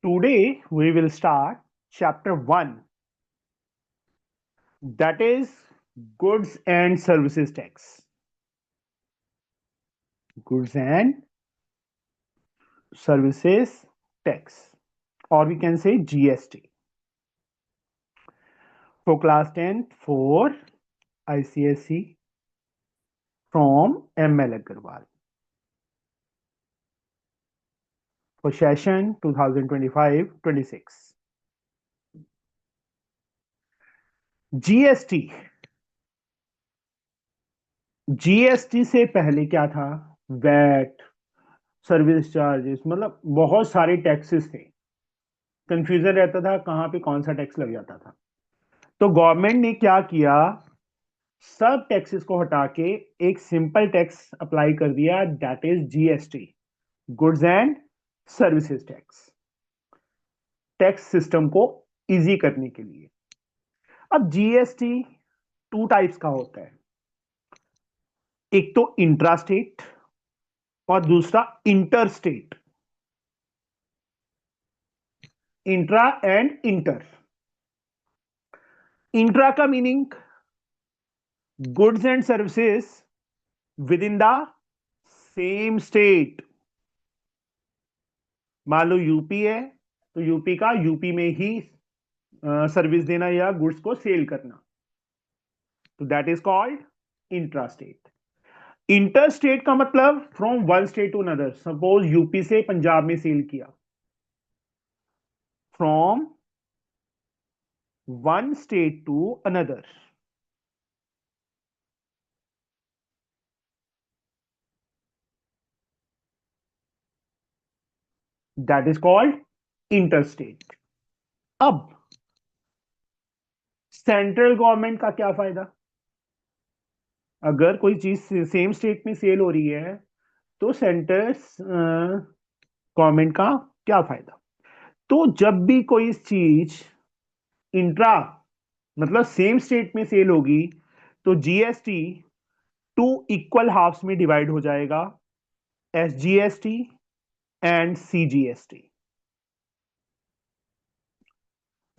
Today we will start chapter 1, that is goods and services tax. Goods and services tax, or we can say GST. For class 10th for ICSE from ML Agarwal. For session 2025-26. GST से पहले क्या था? VAT, service charges, मतलब बहुत सारे taxes थे। Confusion रहता था कहां पे कौन सा टैक्स लग जाता था। तो गवर्नमेंट ने क्या किया, सब टैक्सेस को हटा के एक सिंपल टैक्स अप्लाई कर दिया, that is GST, goods and services tax. Tax system को इजी करने के लिए। अब जीएसटी टू टाइप्स का होता है, एक तो इंट्रा स्टेट और दूसरा inter state. Intra and inter. Intra का meaning goods and services within the same state. मान लो यूपी है तो यूपी का यूपी में ही सर्विस देना या गुड्स को सेल करना, तो that is called intra state. Inter state का मतलब from one state to another. Suppose UP से पंजाब में सेल किया, from one state to another. That is called inter state. अब सेंट्रल गवर्नमेंट का क्या फायदा? अगर कोई चीज सेम स्टेट में सेल हो रही है तो सेंटर गवर्नमेंट का क्या फायदा? तो जब भी कोई चीज इंट्रा मतलब सेम स्टेट में सेल होगी तो जीएसटी टू इक्वल हाफ्स में डिवाइड हो जाएगा, एसजीएसटी एंड सीजीएसटी।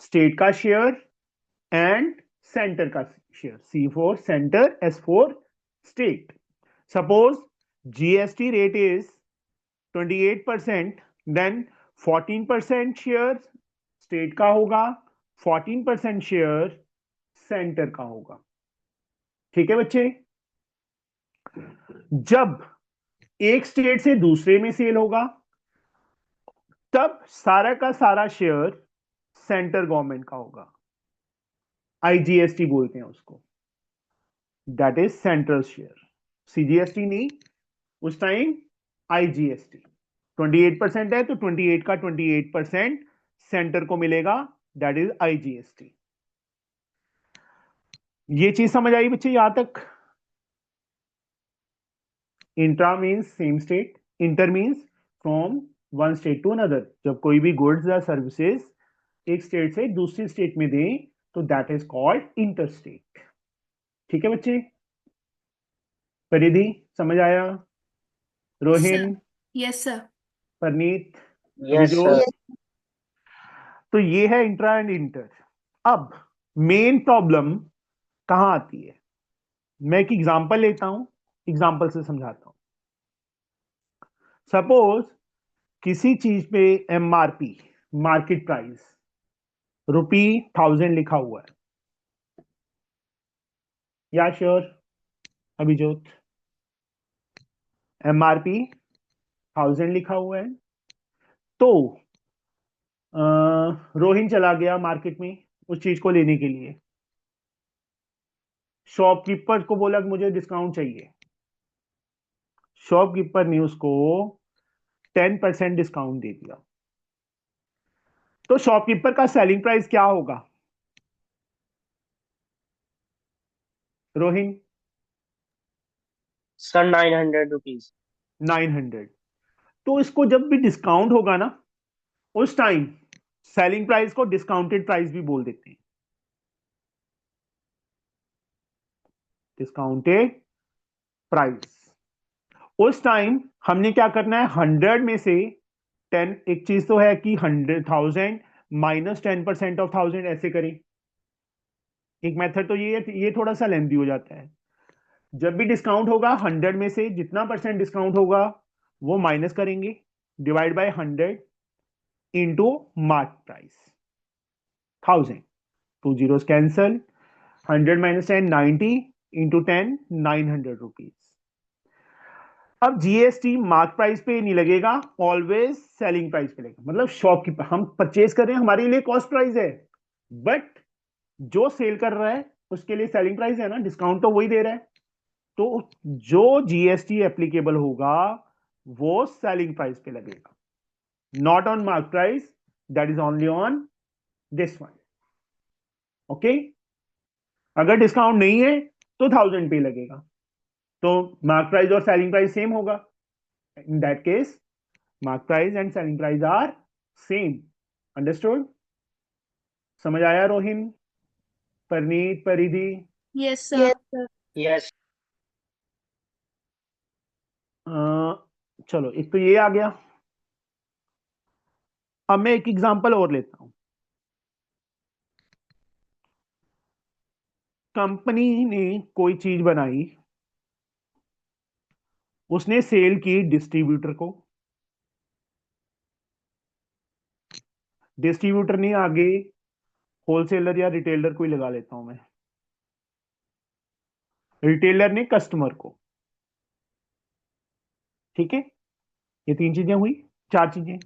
स्टेट का शेयर एंड सेंटर का share. C for center, S for state. Suppose GST rate is 28%, then 14% share state का होगा, 14% शेयर सेंटर का होगा। ठीक है बच्चे? जब एक स्टेट से दूसरे में सेल होगा तब सारा का सारा शेयर सेंटर गवर्नमेंट का होगा। आईजीएसटी बोलते हैं उसको, that is central share. CGST नहीं, उस टाइम आईजीएसटी। 28% है तो 28 का 28% सेंटर को मिलेगा, दैट इज आईजीएसटी। ये चीज समझ आई बच्चे यहां तक? Intra means same state, inter means from one state to another. जब कोई भी गुड्स या सर्विसेज एक स्टेट से दूसरी स्टेट में दें तो that is called inter state. ठीक है बच्चे? परिधि समझ आया? Sir. Rohin, yes sir. Parneet, yes sir. Abhijot. तो ये है इंट्रा एंड इंटर। अब मेन प्रॉब्लम कहां आती है? मैं एक एग्जांपल लेता हूं, एग्जांपल से समझाता हूं। सपोज किसी चीज पे एमआरपी, मार्केट प्राइस ₹1000 लिखा हुआ है। या श्योर अभिजोत? एमआरपी 1000 लिखा हुआ है। तो रोहिन चला गया मार्केट में उस चीज को लेने के लिए। शॉपकीपर को बोला कि मुझे डिस्काउंट चाहिए। शॉपकीपर ने उसको 10% डिस्काउंट दे दिया। तो शॉपकीपर का सेलिंग प्राइस क्या होगा रोहिन? Sir 900 rupees. 900। तो इसको जब भी डिस्काउंट होगा ना उस टाइम सेलिंग प्राइस को डिस्काउंटेड प्राइस भी बोल देते हैं। Discounted price. उस टाइम हमने क्या करना है, 100 में से 10, एक चीज तो है कि 100,000 माइनस 10% ऑफ 1000 ऐसे करें। एक मेथड तो ये थोड़ा सा लेंथी हो जाता है। जब भी डिस्काउंट होगा 100 में से जितना परसेंट डिस्काउंट होगा वो माइनस करेंगे, divide by 100 into mark price 1000, 2 zeros cancel, 100 minus 10 90 into 10 900 rupees. अब जीएसटी मार्क प्राइस पे नहीं लगेगा, ऑलवेज सेलिंग प्राइस पे लगेगा। मतलब शॉपकीपर, हम परचेज कर रहे हैं, हमारे लिए कॉस्ट प्राइस है, बट जो सेल कर रहा है उसके लिए सेलिंग प्राइस है ना, डिस्काउंट तो वही दे रहा है। तो जो जीएसटी एप्लीकेबल होगा वो सेलिंग प्राइस पे लगेगा, not on mark price, that is only on this one. Okay, अगर डिस्काउंट नहीं है तो 1000 पे लगेगा, तो मार्क प्राइस और सेलिंग प्राइस सेम होगा। In that case mark price and selling price are same. Understood? समझ आया रोहिन, परनीत, परिधि? Yes, Yes. sir. Yes. चलो, एक तो ये आ गया। अब मैं एक एग्जांपल और लेता हूं। कंपनी ने कोई चीज बनाई, उसने सेल की डिस्ट्रीब्यूटर को, डिस्ट्रीब्यूटर ने आगे होलसेलर या रिटेलर को ही लगा लेता हूं मैं, रिटेलर ने कस्टमर को। ठीक है, ये 3 चीजें हुई, 4 चीजें।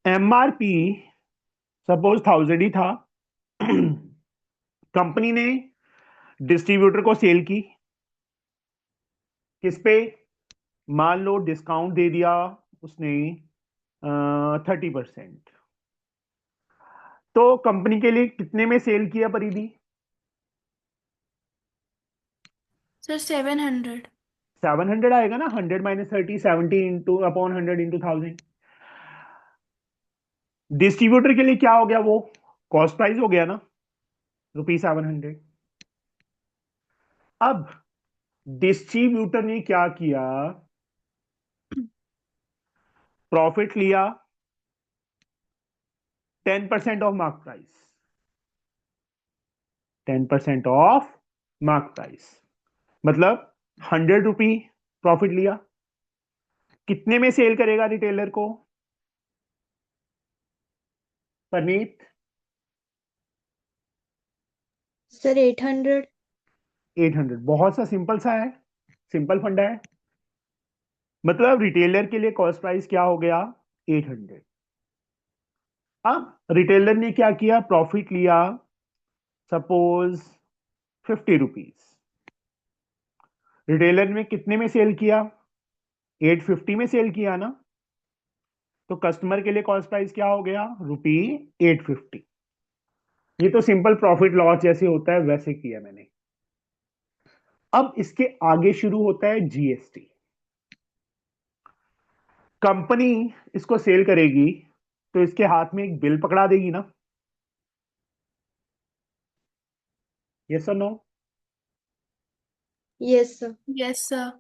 एमआरपी सपोज 1000 ही था, कंपनी ने डिस्ट्रीब्यूटर को सेल की किस पे, मान लो डिस्काउंट दे दिया उसने 30%। तो कंपनी के लिए कितने में सेल किया परिधि? Sir, 700. 700 आएगा ना, 100 minus 30, 70 into upon 100 into 1000। Distributor के लिए क्या हो गया, वो कॉस्ट प्राइस हो गया ना, ₹700। अब डिस्ट्रीब्यूटर ने क्या किया, प्रॉफिट लिया 10% of mark price, 10% of mark price, मतलब 100 रुपी प्रॉफिट लिया। कितने में सेल करेगा रिटेलर को परनीत? सर 800। 800, बहुत सा सिंपल सा है, सिंपल फंडा है। मतलब रिटेलर के लिए कॉस्ट प्राइस क्या हो गया, 800। अब रिटेलर ने क्या किया, प्रॉफिट लिया सपोज 50 रुपीज। रिटेलर ने कितने में सेल किया, 850 में सेल किया ना, तो कस्टमर के लिए कॉस्ट प्राइस क्या हो गया, ₹850। ये तो सिंपल प्रॉफिट लॉस जैसे होता है वैसे किया मैंने। अब इसके आगे शुरू होता है जीएसटी। कंपनी इसको सेल करेगी तो इसके हाथ में एक बिल पकड़ा देगी ना, यस और no? Yes sir. Yes, sir.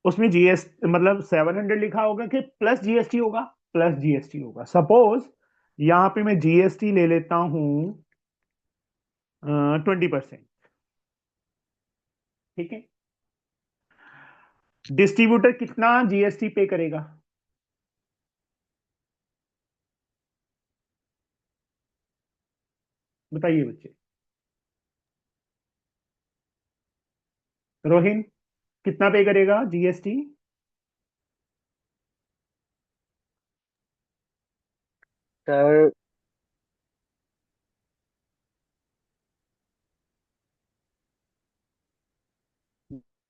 उसमें जीएस मतलब 700 लिखा होगा कि प्लस जीएसटी होगा, प्लस जीएसटी होगा। सपोज यहां पे मैं जीएसटी ले लेता हूं 20%। ठीक है, डिस्ट्रीब्यूटर कितना जीएसटी पे करेगा, बताइए बच्चे? रोहिन, कितना पे करेगा जीएसटी? Sir,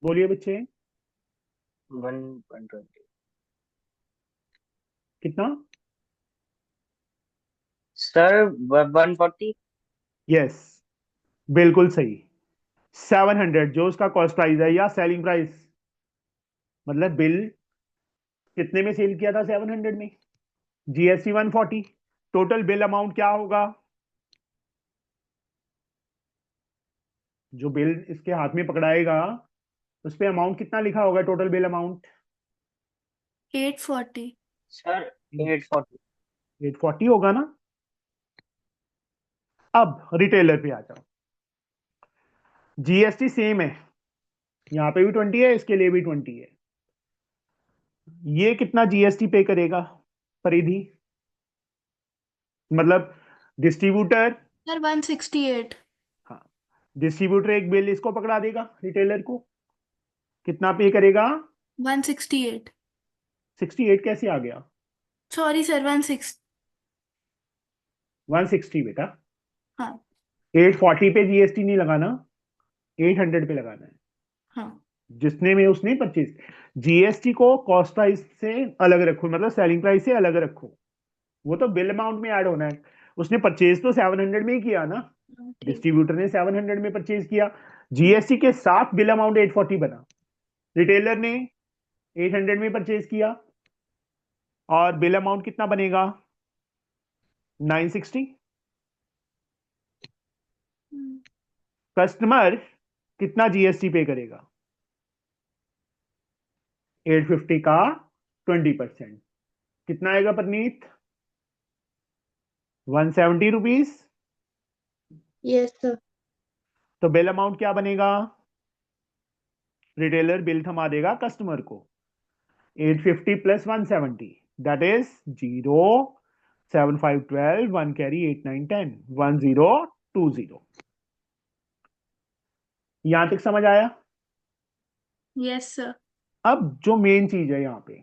बोलिए बच्चे, 120. कितना? Sir, 140. यस, बिल्कुल सही। 700 जो उसका कॉस्ट प्राइस है या सेलिंग प्राइस, मतलब बिल कितने में सेल किया था, 700 में, जीएसटी 140, टोटल बिल अमाउंट क्या होगा, जो बिल इसके हाथ में पकड़ाएगा उस पे अमाउंट कितना लिखा होगा, टोटल बिल अमाउंट? 840. सर 840। 840 होगा ना। अब रिटेलर पे आ जाओ। जीएसटी सेम है, यहाँ पे भी 20 है, इसके लिए भी 20 है। ये कितना जीएसटी पे करेगा परिधि, मतलब डिस्ट्रीब्यूटर? सर 168। हाँ, डिस्ट्रीब्यूटर एक बिल इसको पकड़ा देगा रिटेलर को, कितना पे करेगा? 168। 68 कैसे आ गया? Sorry sir 16। 160 बेटा, हाँ 840 पे जीएसटी नहीं लगाना, 800 पे लगाना है। हाँ जिसने में उसने परचेज, जीएसटी को कॉस्ट प्राइस से अलग रखो, मतलब सेलिंग प्राइस से अलग रखो, वो तो बिल अमाउंट में ऐड होना है। उसने परचेज तो 700 में ही किया ना, हाँ, ठीक। डिस्ट्रीब्यूटर ने 700 में परचेज किया, जीएसटी के साथ बिल अमाउंट 840 बना, रिटेलर ने 800 में परचेज किया, और बिल अमाउंट कितना बनेगा? 960। हम्म, कस्टमर कितना जीएसटी पे करेगा? 850 का 20%, कितना आएगा परनीत? 170 रुपीज। Yes, sir. तो बिल अमाउंट क्या बनेगा? रिटेलर बिल थमा देगा कस्टमर को, 850 प्लस 170, दैट इज 0, 7 5 12, 1 कैरी 8 9 10, 1020। यहां तक समझ आया? Yes sir. अब जो मेन चीज है यहां पे,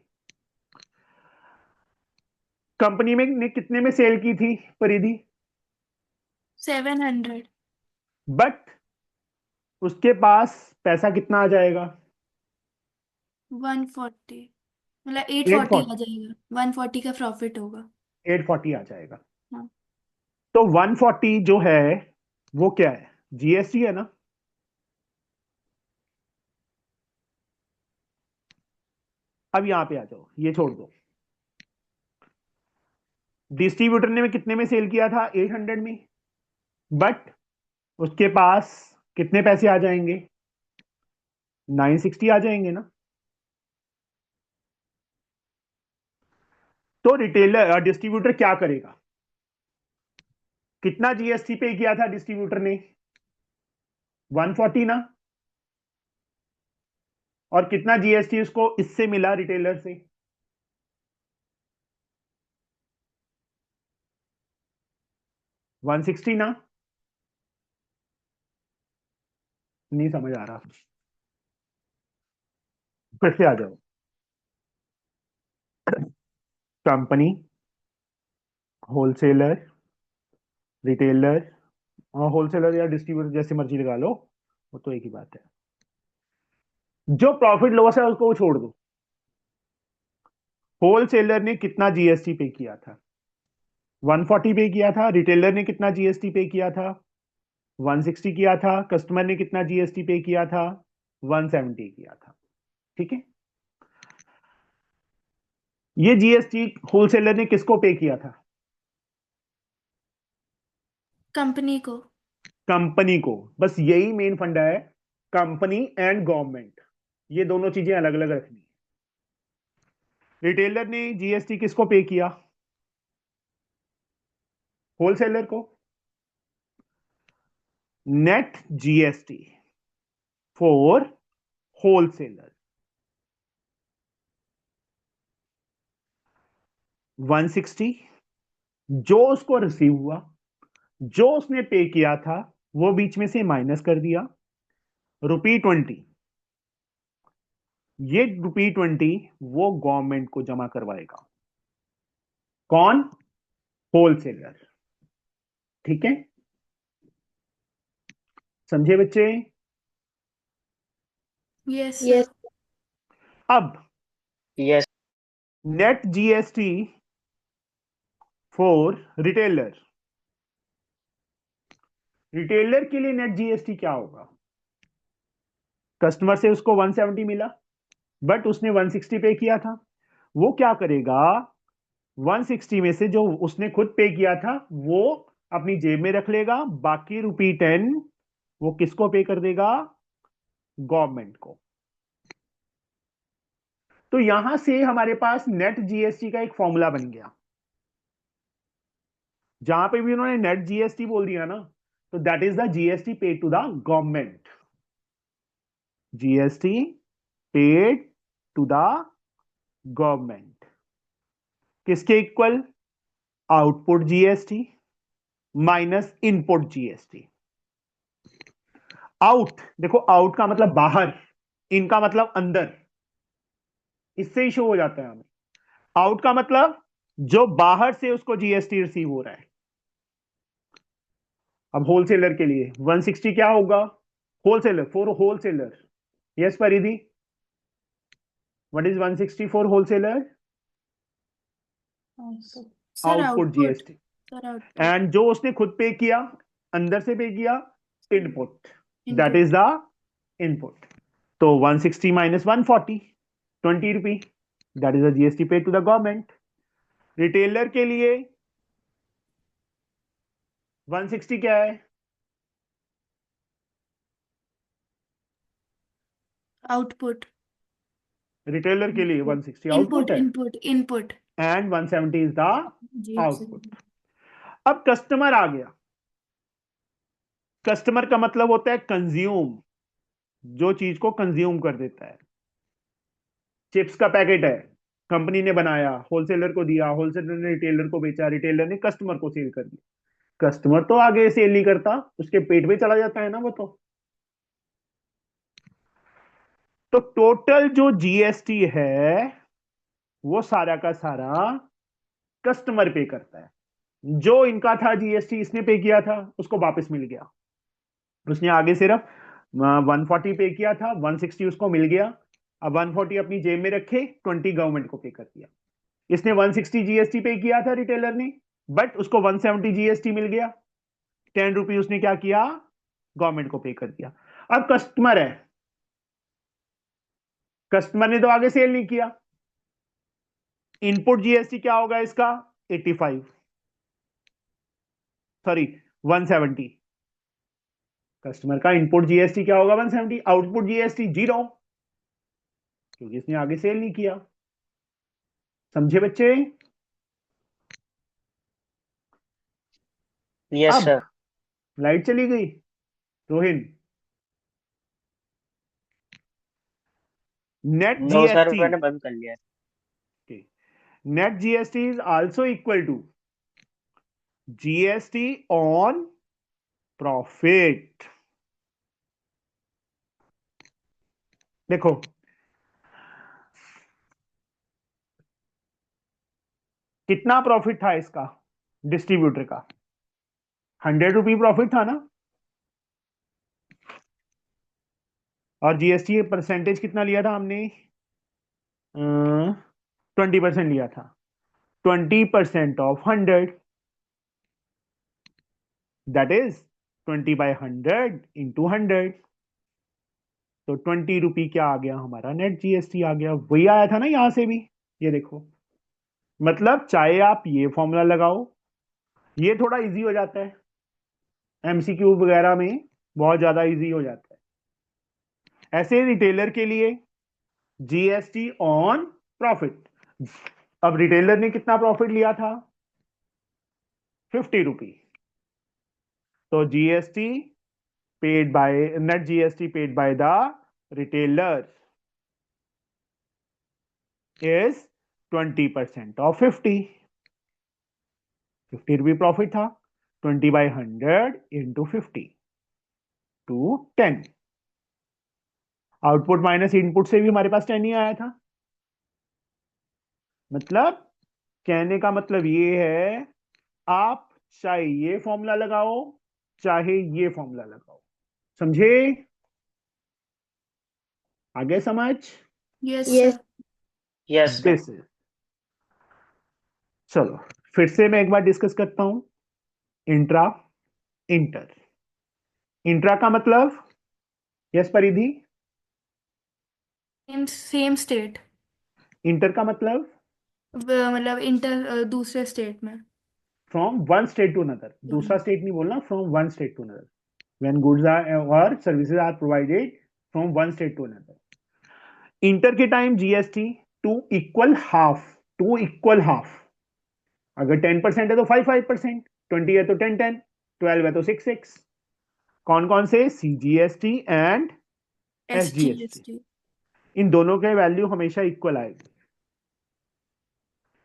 कंपनी में ने कितने में सेल की थी परिधि? 700। बट उसके पास पैसा कितना आ जाएगा? 140, मतलब 840 840, आ जाएगा, 140 का प्रॉफिट होगा। 840 आ जाएगा। हाँ तो 140 जो है वो क्या है? जीएसटी है ना। अब यहां पे आ जाओ, ये छोड़ दो। डिस्ट्रीब्यूटर ने कितने में सेल किया था? 800 में। बट उसके पास कितने पैसे आ जाएंगे? 960 आ जाएंगे ना। तो रिटेलर डिस्ट्रीब्यूटर क्या करेगा? कितना जीएसटी पे किया था डिस्ट्रीब्यूटर ने? 140 ना। और कितना जीएसटी उसको इससे मिला रिटेलर से? 160 ना। नहीं समझ आ रहा, फिर से आ जाओ। कंपनी, होलसेलर, रिटेलर, और होलसेलर या डिस्ट्रीब्यूटर जैसे मर्जी लगा लो, वो तो एक ही बात है। जो प्रॉफिट लॉस है उसको छोड़ दो। होलसेलर ने कितना जीएसटी पे किया था? 140 पे किया था। रिटेलर ने कितना जीएसटी पे किया था? 160 किया था। कस्टमर ने कितना जीएसटी पे किया था? 170 किया था। ठीक है, ये जीएसटी होलसेलर ने किसको पे किया था? कंपनी को। कंपनी को। बस यही मेन फंडा है, कंपनी एंड गवर्नमेंट, ये दोनों चीजें अलग अलग रखनी है। रिटेलर ने जीएसटी किसको पे किया? होलसेलर को। नेट जीएसटी फॉर होलसेलर 160, जो उसको रिसीव हुआ, जो उसने पे किया था, वो बीच में से माइनस कर दिया, ₹20। ये ₹20 वो गवर्नमेंट को जमा करवाएगा। कौन? होलसेलर। ठीक है, समझे बच्चे? Yes sir. Yes. अब yes. Net GST for retailer, retailer के लिए नेट जीएसटी क्या होगा? कस्टमर से उसको 170 मिला, बट उसने 160 पे किया था। वो क्या करेगा? 160 में से जो उसने खुद पे किया था वो अपनी जेब में रख लेगा, बाकी ₹10 वो किसको पे कर देगा? गवर्नमेंट को। तो यहां से हमारे पास नेट जीएसटी का एक फॉर्मूला बन गया। जहां पे भी उन्होंने नेट जीएसटी बोल दिया ना, तो that is the GST paid to the government. GST paid to the government किसके इक्वल? Output GST minus input GST. Out, देखो आउट का मतलब बाहर, इन का मतलब अंदर, इससे ही शो हो जाता है हमें। आउट का मतलब जो बाहर से उसको जीएसटी रिसीव हो रहा है। अब होलसेलर के लिए 160 क्या होगा? Wholesaler, for wholesaler. Yes Paridhi, what is 160 for wholesaler? Sir output output. GST. Sir output. And जो उसने खुद पे किया, अंदर से पे किया, input, that input. Is the input. तो 160 minus 140, 20 rupee, that is the GST paid to the government. Retailer के लिए 160 क्या है? आउटपुट। रिटेलर के लिए 160 इनपुट आउटपुट है, input input. And 170 is the G output. अब कस्टमर आ गया। कस्टमर का मतलब होता है कंज्यूम, जो चीज को कंज्यूम कर देता है। चिप्स का पैकेट है, कंपनी ने बनाया, होलसेलर को दिया, होलसेलर ने रिटेलर को बेचा, रिटेलर ने कस्टमर को सेल कर दिया। कस्टमर तो आगे सेल नहीं करता, उसके पेट में चला जाता है ना वो तो टोटल जो जीएसटी है वो सारा का सारा कस्टमर पे करता है। जो इनका था जीएसटी, इसने पे किया था, उसको वापस मिल गया। उसने आगे सिर्फ 140 पे किया था, 160 उसको मिल गया। अब 140 अपनी जेब में रखे, 20 गवर्नमेंट को पे कर दिया। इसने 160 जीएसटी पे किया था रिटेलर ने, बट उसको 170 जीएसटी मिल गया। 10 रुपी उसने क्या किया? गवर्नमेंट को पे कर दिया। अब कस्टमर है, कस्टमर ने तो आगे सेल नहीं किया। इनपुट जीएसटी क्या होगा इसका? 85, सॉरी 170। कस्टमर का इनपुट जीएसटी क्या होगा? 170। आउटपुट जीएसटी 0, क्योंकि इसने आगे सेल नहीं किया। समझे बच्चे? यस अब सर। लाइट चली गई, Rohin. Net no sir, GST, मैंने बंद कर लिया है। Net GST is also equal to GST on profit. देखो कितना प्रॉफिट था इसका, डिस्ट्रीब्यूटर का? 100 रुपी प्रॉफिट था ना, और जीएसटी परसेंटेज कितना लिया था हमने? 20% लिया था। 20% ऑफ 100, दैट इज 20/100 इंटू 100। तो 20 रुपी क्या आ गया हमारा? नेट जीएसटी आ गया। वही आया था ना यहां से भी, ये देखो। मतलब चाहे आप ये फॉर्मूला लगाओ, ये थोड़ा इजी हो जाता है, एमसीक्यू वगैरह में बहुत ज्यादा इजी हो जाता है। ऐसे रिटेलर के लिए जीएसटी ऑन प्रॉफिट। अब रिटेलर ने कितना प्रॉफिट लिया था? 50 रुपी। तो GST paid by, net GST paid by the retailer is 20% of 50। 50 rupee profit था, 20/100 into 50 to 10। Output minus input से भी हमारे पास 10 ही आया था। मतलब कहने का मतलब ये है, आप चाहे ये फॉर्मूला लगाओ, चाहे ये फॉर्मूला लगाओ। समझे? आगे समझ? Yes Yes. Sir. Yes sir. This is, चलो फिर से मैं एक बार डिस्कस करता हूं। Intra, inter. इंट्रा का मतलब, यस परिधि? Same state. इंटर का मतलब मतलब इंटर दूसरे स्टेट में। From one state to another. दूसरा स्टेट नहीं बोलना, from one state to another. When goods are और services are provided from one state to another. Inter के time GST to equal half. अगर 10% है तो 5% 20 है तो 10 12 है तो 6 कौन कौन से? CGST and SGST। SGST। इन दोनों के वैल्यू हमेशा इक्वल आएगी।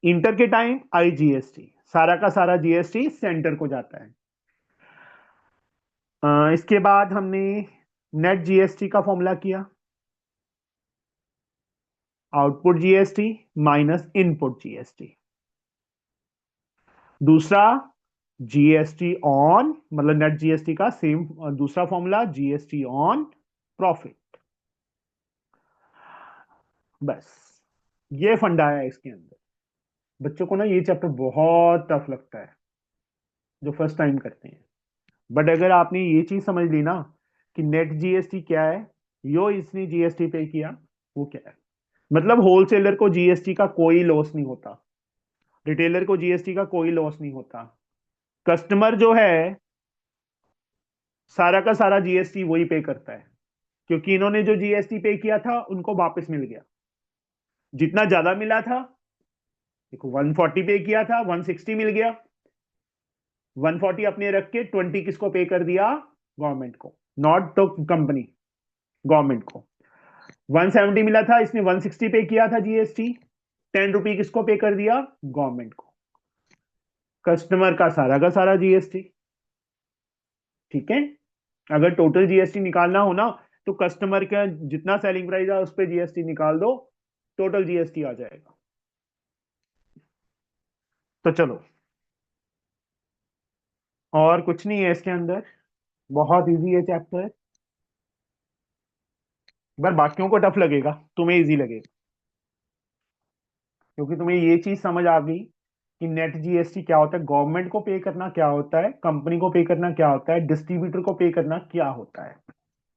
इंटर के टाइम IGST, सारा का सारा GST सेंटर को जाता है। इसके बाद हमने नेट GST का फॉर्मूला किया, output GST minus input GST। दूसरा GST ऑन, मतलब नेट GST का सेम दूसरा फॉर्मूला, GST ऑन प्रॉफिट। बस ये फंडा है इसके अंदर। बच्चों को ना ये चैप्टर बहुत टफ लगता है जो फर्स्ट टाइम करते हैं, बट अगर आपने ये चीज समझ ली ना कि नेट GST क्या है, यो इसने GST पे किया वो क्या है, मतलब होलसेलर को GST का कोई लॉस नहीं होता, रिटेलर को GST का कोई लॉस नहीं होता, कस्टमर जो है सारा का सारा GST वही पे करता है, क्योंकि इन्होंने जो GST पे किया था उनको वापस मिल गया। जितना ज्यादा मिला था, देखो 140 पे किया था, 160 मिल गया, 140 अपने रख के 20 किसको पे कर दिया? गवर्नमेंट को, नॉट तो कंपनी, गवर्नमेंट को। 170 मिला था, इसने 160 पे किया था GST, 10 रुपये किसको पे कर दिया? गवर्नमेंट को। कस्टमर का सारा GST। ठीक है, अगर टोटल GST निकालना हो ना तो कस्टमर का जितना सेलिंग प्राइस है उस पर GST निकाल दो, टोटल GST आ जाएगा। तो चलो, और कुछ नहीं है इसके अंदर, बहुत इजी है चैप्टर। पर बाकियों को टफ लगेगा, तुम्हें इजी लगेगा, क्योंकि तुम्हें ये चीज समझ आ गई कि नेट GST क्या होता है, गवर्नमेंट को पे करना क्या होता है, कंपनी को पे करना क्या होता है, डिस्ट्रीब्यूटर को पे करना क्या होता है।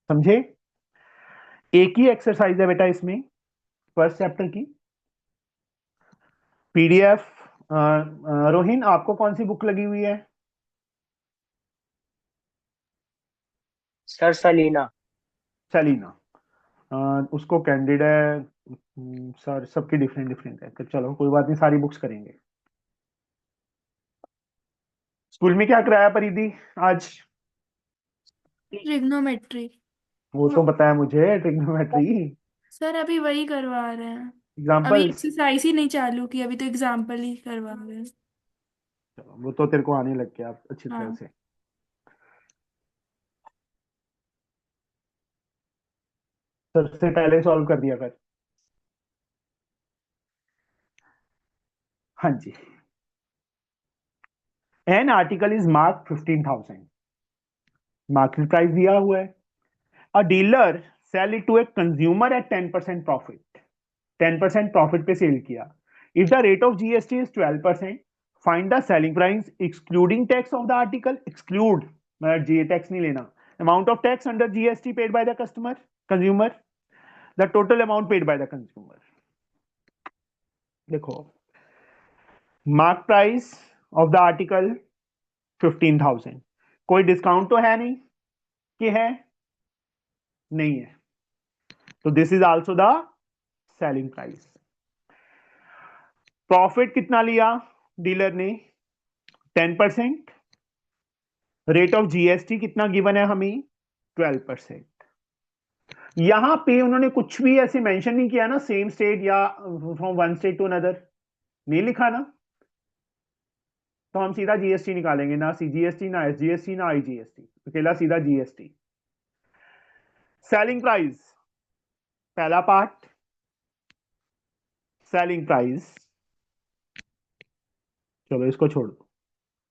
समझे? एक ही एक्सरसाइज है बेटा इसमें, फर्स्ट चैप्टर की PDF। रोहिन, आपको कौन सी बुक लगी हुई है? सर सलीना। सेलिना। उसको कैंडिड है। सर सबकी डिफरेंट डिफरेंट है, तो चलो कोई बात नहीं, सारी बुक्स करेंगे। स्कूल में क्या कराया परिधि आज? ट्रिग्नोमेट्री। वो तो बताया मुझे, ट्रिग्नोमेट्री। सर अभी वही करवा रहे हैं। अभी एग्जांपल्स? एक्सरसाइज ही नहीं चालू की, अभी तो एग्जाम्पल ही करवा रहे हैं। वो तो तेरे को आने लग गया अच्छी तरह हाँ। से। सबसे पहले सॉल्व कर दिया कर। हाँ जी। An article is mark 15,000, market price दिया हुआ है। A dealer sell it to a consumer at 10% profit, 10% profit पे सेल किया। If the rate of GST is 12%, find the selling price excluding tax of the article. Exclude मतलब जी tax नहीं लेना। Amount of tax under GST paid by the customer consumer, the total amount paid by the consumer. देखो, mark price of the article 15,000, कोई discount तो है नहीं कि है? नहीं है, तो this is also the selling price. Profit कितना लिया डीलर ने? 10%। रेट ऑफ GST कितना गिवन है हमें? 12%। यहां पे उन्होंने कुछ भी ऐसे मेंशन नहीं किया ना, सेम स्टेट या from one state to another, नहीं लिखा ना, तो हम सीधा GST निकालेंगे, ना CGST ना SGST ना IGST, अकेला सीधा GST। सेलिंग प्राइस, पहला पार्ट सेलिंग प्राइस, चलो इसको छोड़ दो,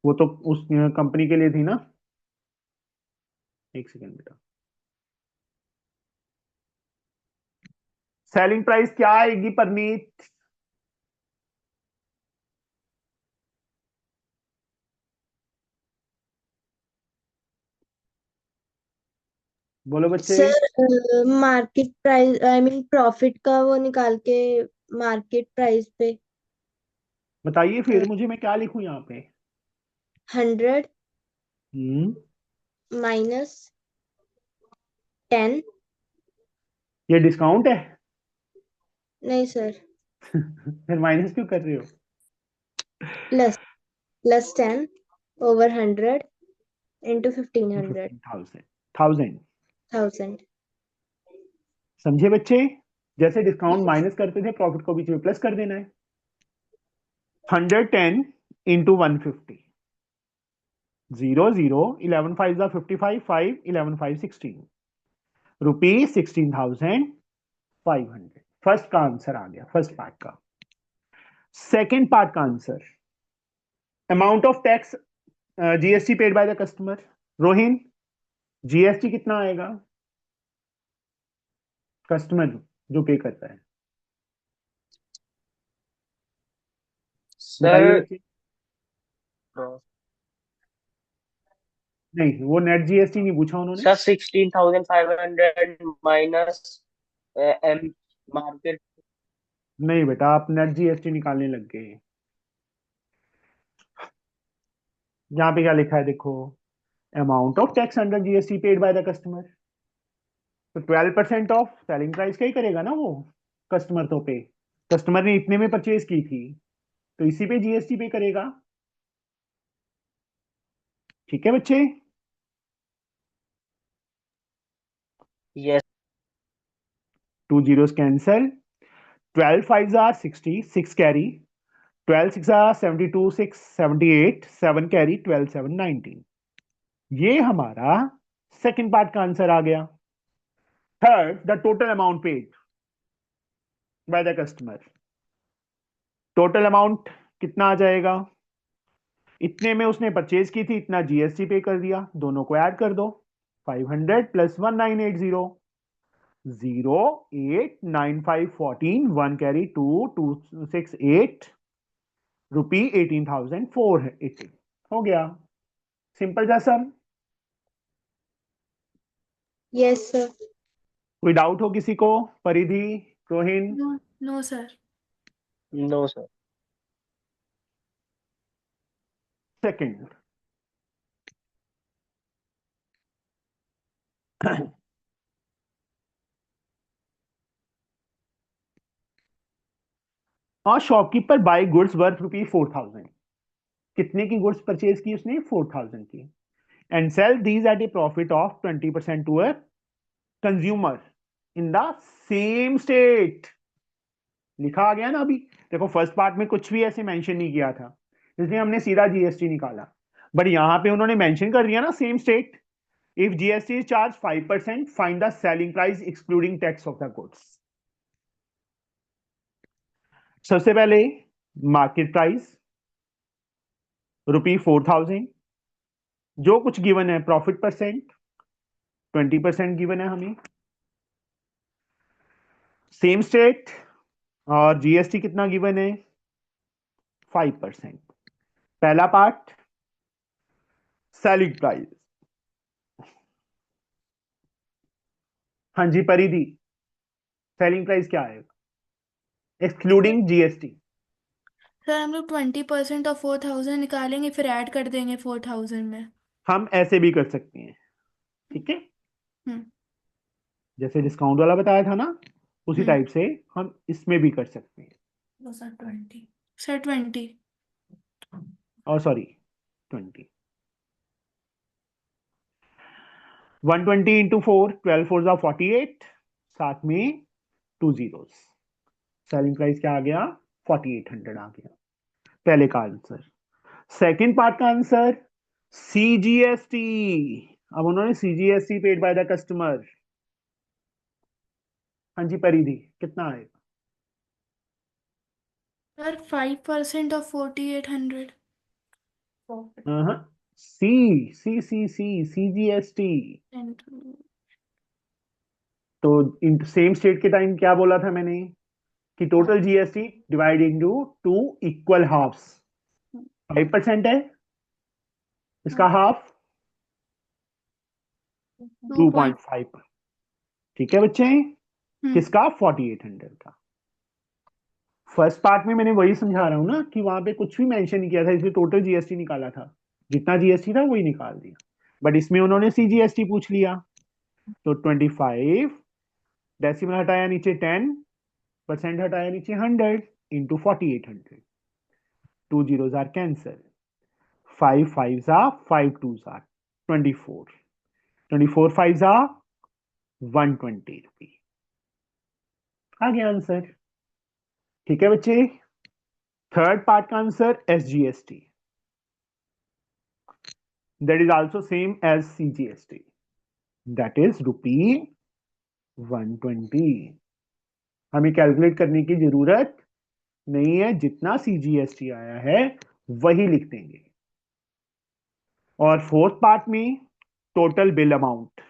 वो तो उस कंपनी के लिए थी ना। एक सेकेंड बेटा, सेलिंग प्राइस क्या आएगी परनीत? बोलो बच्चे। Sir market price, I mean profit का वो निकाल के मार्केट प्राइस पे बताइए फिर मुझे, मैं क्या लिखूं यहाँ पे? 100 हम्म, माइनस 10। ये डिस्काउंट है? नहीं सर। फिर माइनस क्यों कर रहे हो? Plus 10 over 100 into 1500 15,000 1000 1000. समझे बच्चे? जैसे डिस्काउंट माइनस करते थे प्रॉफिट को बीच में प्लस कर देना है। 110 into 150 0 0 11 5 are 55 5 11 5 16 रुपीज 16,500। फर्स्ट का आंसर आ गया, फर्स्ट पार्ट का। सेकेंड पार्ट का answer, amount of tax GST paid by the customer. Rohin, GST कितना आएगा कस्टमर जो पे करता है? बताइए सर बच्चे। नहीं, वो नेट जीएसटी नहीं पूछा उन्होंने। Sir 16,500 minus M market. नहीं बेटा, आप नेट जीएसटी निकालने लग गए। यहाँ पे क्या लिखा है देखो, amount of tax under GST paid by the customer. तो 12% ऑफ सेलिंग प्राइस का ही करेगा ना वो कस्टमर। तो पे कस्टमर ने इतने में परचेज की थी तो इसी पे जीएसटी पे करेगा। ठीक है बच्चे? Yes 2 zeros cancel. 12 5s are 60 6 carry, 12 6 are 72 6 78 7 carry, 12 7 19। ये हमारा सेकंड पार्ट का आंसर आ गया। Third, the total amount paid by the customer. Total amount कितना आ जाएगा? इतने में उसने परचेज की थी, इतना जीएसटी पे कर दिया, दोनों को ऐड कर दो। 500 प्लस 1980 0 8 9 5 14 1 कैरी 2 2 6 8 रुपी 18,480 हो गया। सिंपल सा सम। Yes, sir. कोई डाउट हो किसी को? Paridhi, Rohin? No no sir. No sir. Second, और shopkeeper buy goods worth rupees 4,000। कितने की गुड्स परचेज की उसने? 4,000 की। And sell these at a profit of 20% to a consumer in the same state. लिखा आ गया ना अभी। देखो फर्स्ट पार्ट में कुछ भी ऐसे मेंशन नहीं किया था, इसलिए हमने सीधा जीएसटी निकाला। बट यहां पे उन्होंने मेंशन कर दिया ना same state. If GST is charge 5%, find the selling price excluding tax of the goods. सबसे पहले मार्केट प्राइस ₹4,000। जो कुछ गिवन है प्रॉफिट परसेंट 20% गिवन है हमें। सेम स्टेट और जीएसटी कितना गिवन है? 5%। पहला पार्ट सेलिंग प्राइस। हाँ जी परिधि, सेलिंग प्राइस क्या आएगा एक्सक्लूडिंग जीएसटी? सर हम लोग 20% ऑफ 4,000 निकालेंगे, फिर ऐड कर देंगे 4,000 में। हम ऐसे भी कर सकते हैं, ठीक है? हम्म। जैसे डिस्काउंट वाला बताया था ना, उसी टाइप से हम इसमें भी कर सकते हैं। तो सर 20। सर 20। और सॉरी 20। 120 इंटू 4, 12 4 जा 48, साथ में 2 जीरोस। सेलिंग प्राइस क्या आ गया? 4800 आ गया पहले का आंसर। सेकंड पार्ट का आंसर सीजीएसटी। अब उन्होंने CGST paid by the customer. हाँ जी परिधि, कितना आएगा? Sir 5% of 4,800। C C C C CGST. तो इन सेम स्टेट के टाइम क्या बोला था मैंने कि total GST divide into 2 equal halves. 5% है, इसका हाफ 2.5। ठीक है बच्चे? किसका? 4800 का। फर्स्ट पार्ट में मैंने वही समझा रहा हूं ना कि वहां पे कुछ भी मेंशन नहीं किया था, इसलिए टोटल जीएसटी निकाला था, जितना जीएसटी था वही निकाल दिया। बट इसमें उन्होंने सीजीएसटी पूछ लिया, तो 25 डेसिमल हटाया नीचे 10, परसेंट हटाया नीचे 100 into 4800, 2 zeros are cancel, 5 fives are 5 twos are 24, 24 fives are 120 रुपये। आ गया आंसर। ठीक है बच्चे, थर्ड पार्ट का answer SGST, that is also same as CGST, that is रुपये 120। हमें कैलकुलेट करने की जरूरत नहीं है, जितना CGST आया है वही लिख देंगे। और फोर्थ पार्ट में total bill amount,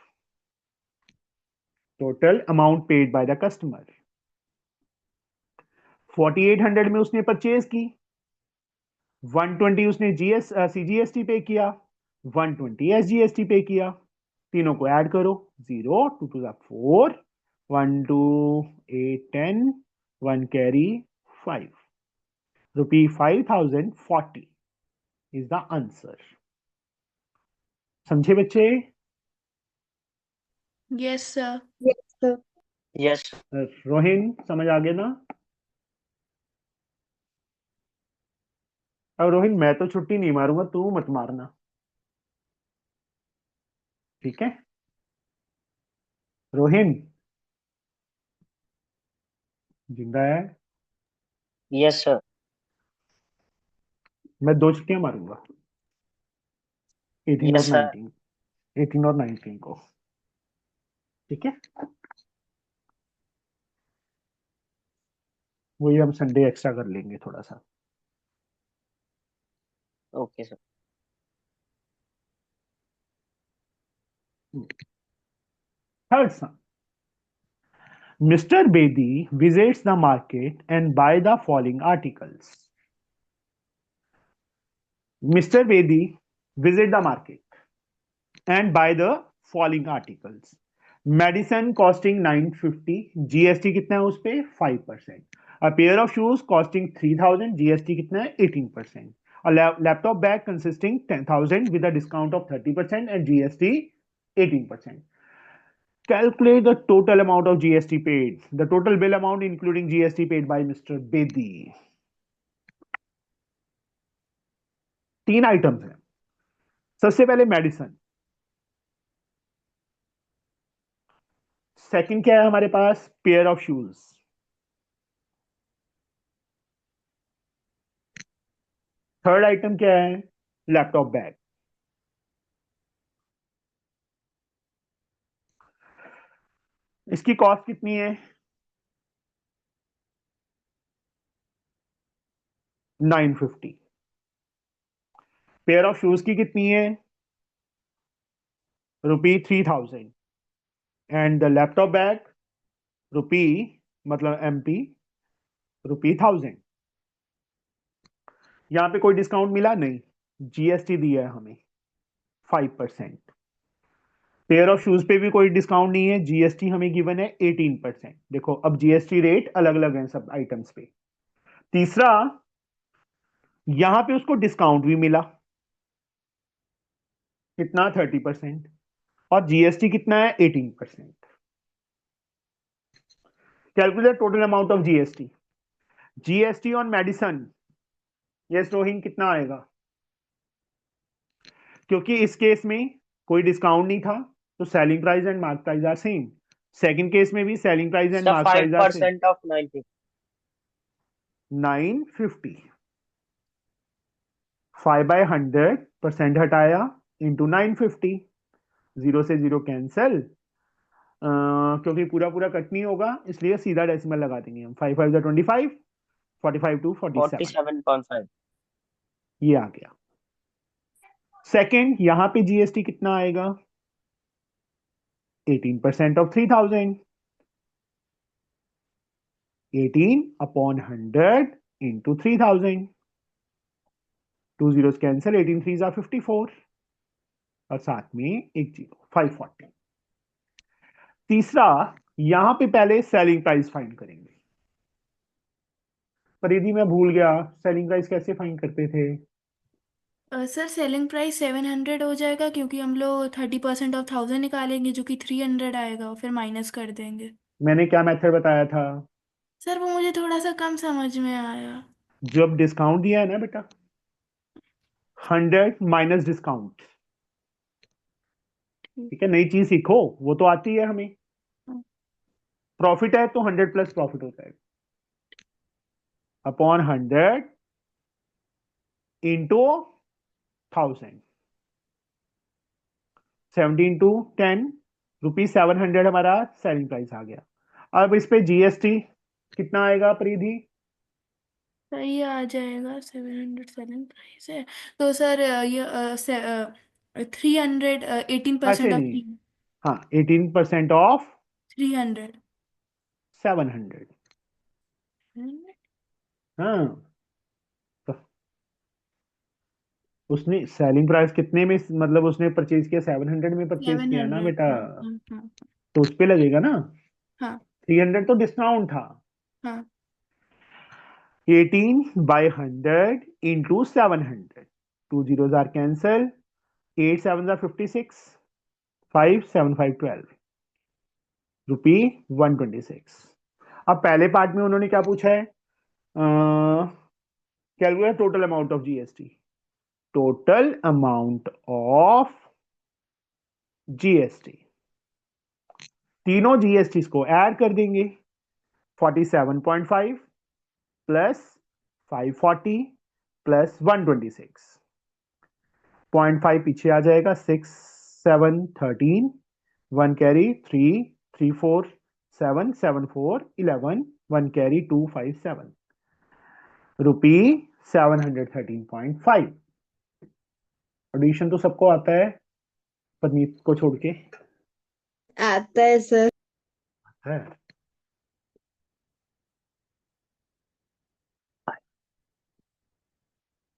total amount paid by the customer, 4800 में उसने परचेज की, 120 उसने CGST पे किया, 120 SGST पे किया। तीनों को ऐड करो, 0 2 2 4, 1 2 8 10, 1 कैरी 5, रुपये 5040 इज द आंसर। समझे बच्चे? Yes sir. Yes, sir. Yes Rohin समझ आ गया ना? अब रोहिन मैं तो छुट्टी नहीं मारूंगा, तू मत मारना, ठीक है? रोहिन जिंदा है? यस सर मैं 2 छुट्टियां मारूंगा, 18 और यस सर 19, 18 और 19 को, ठीक है? वही हम संडे एक्स्ट्रा कर लेंगे थोड़ा सा। Okay sir third some, Mr. Bedi visits the market and buy the following articles. Mr. Bedi visit the market and buy the following articles. Medicine costing 950, GST कितना है उस पे 5%. A pair of shoes costing 3000, GST कितना है 18%. A laptop bag consisting 10,000 with a discount of 30% and GST 18%. Calculate the total amount of GST paid. The total bill amount including GST paid by Mr. Bedi. 3 items हैं। सबसे पहले medicine, second क्या है हमारे पास? Pair of shoes, third item क्या है? Laptop bag. इसकी कॉस्ट कितनी है? 950। पेयर ऑफ शूज की कितनी है? रुपी 3000 एंड द लैपटॉप बैग रुपी मतलब MP रुपी 1000। यहां पे कोई डिस्काउंट मिला नहीं, GST दिया है हमें 5%। पेयर ऑफ शूज पे भी कोई डिस्काउंट नहीं है, GST हमें गिवन है 18%। देखो अब GST रेट अलग अलग हैं सब आइटम्स पे। तीसरा, यहां पे उसको डिस्काउंट भी मिला, कितना? 30%, और GST कितना है? 18%। Calculate total amount of GST। GST on medicine, yes Rohin, कितना आएगा? क्योंकि इस केस में कोई डिस्काउंट नहीं था तो selling price and mark price are same. Second case में भी selling price and sir mark price are same. 5% of 950 950, 5/100% हटाया इंटू 950, 0 से 0 कैंसल, क्योंकि पूरा पूरा कट नहीं होगा इसलिए सीधा डेसिमल लगा देंगे हम। 5 5 25, 45 टू 47, 47.5 ये आ गया। सेकंड, यहां पे GST कितना आएगा? 18% of 3000, 18/100 into 3000, 2 zeros cancel, 18 3s are 54 और साथ में एक जीरो, 540। तीसरा, यहां पे पहले सेलिंग प्राइस फाइंड करेंगे। पर यदि मैं भूल गया, सेलिंग प्राइस कैसे फाइंड करते थे? सर सेलिंग प्राइस 700 हो जाएगा क्योंकि हम लोग 30% ऑफ 1000 निकालेंगे जो कि 300 आएगा और फिर माइनस कर देंगे। मैंने क्या मेथड बताया था? सर वो मुझे थोड़ा सा कम समझ में आया। जब डिस्काउंट दिया है ना बेटा, 100 माइनस डिस्काउंट, ठीक है, नई चीज सीखो, वो तो आती है हमें। हाँ। प्रॉफिट है तो 100 प्लस प्रॉफिट होता है, अपॉन 100 इंटू 1000, 17 टू 10 रुपीज, 700 हमारा सेलिंग प्राइस आ गया। अब इस पे जीएसटी कितना आएगा परिधि? सर ये आ जाएगा 700 सेलिंग प्राइस है, तो सर ये 300 18% ऐसे ऑफ नहीं, हाँ, 18% ऑफ 300। 700। हाँ, तो उसने सेलिंग प्राइस कितने में, मतलब उसने परचेज किया 700 में परचेज किया ना 700, बेटा, हाँ हाँ हाँ तो उस पे लगेगा ना। हाँ 300 तो डिस्काउंट था। हाँ। 18 by 100 into 700, two zeros are cancel, 8 7 are 56, 5 7 5 12 rupee 126। अब पहले पार्ट में उन्होंने क्या पूछा है, calculate total amount of GST. Total amount of GST, तीनों जीएसटी को ऐड कर देंगे, 47.5 प्लस 540 प्लस 126, 0.5 पीछे आ जाएगा, 6 7 13, 1 कैरी 3 3 4 7 7 4 11, 1 कैरी 2 5 7 रुपी 713.5। एडिशन तो सबको आता है, परनीत को छोड़ के। आता है सर। है।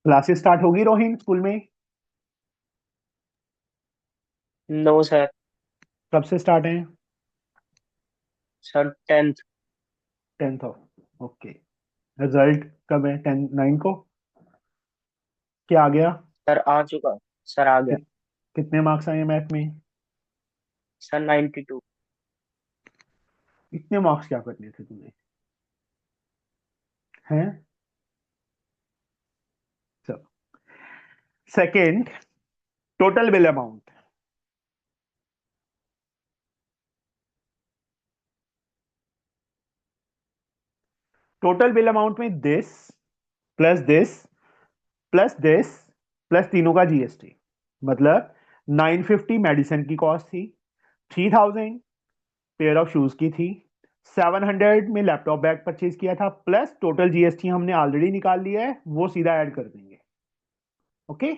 क्लासेस स्टार्ट होगी रोहिन स्कूल में? No sir. कब से स्टार्ट है? Sir 10th। 10th of, okay. Result कब है? 10 9 को क्या आ गया? सर आ चुका। सर आ गया। कि, कितने मार्क्स आए मैथ में? सर 92। इतने मार्क्स क्या करने थे तुम्हें, हैं? सब। Second, total bill amount. Total bill amount में this plus this plus this plus तीनों का जीएसटी, मतलब 950 मेडिसिन की कॉस्ट थी, 3000 पेयर ऑफ शूज की थी, 700 में लैपटॉप बैग परचेज किया था, प्लस टोटल जीएसटी हमने ऑलरेडी निकाल लिया है, वो सीधा ऐड कर देंगे। Okay,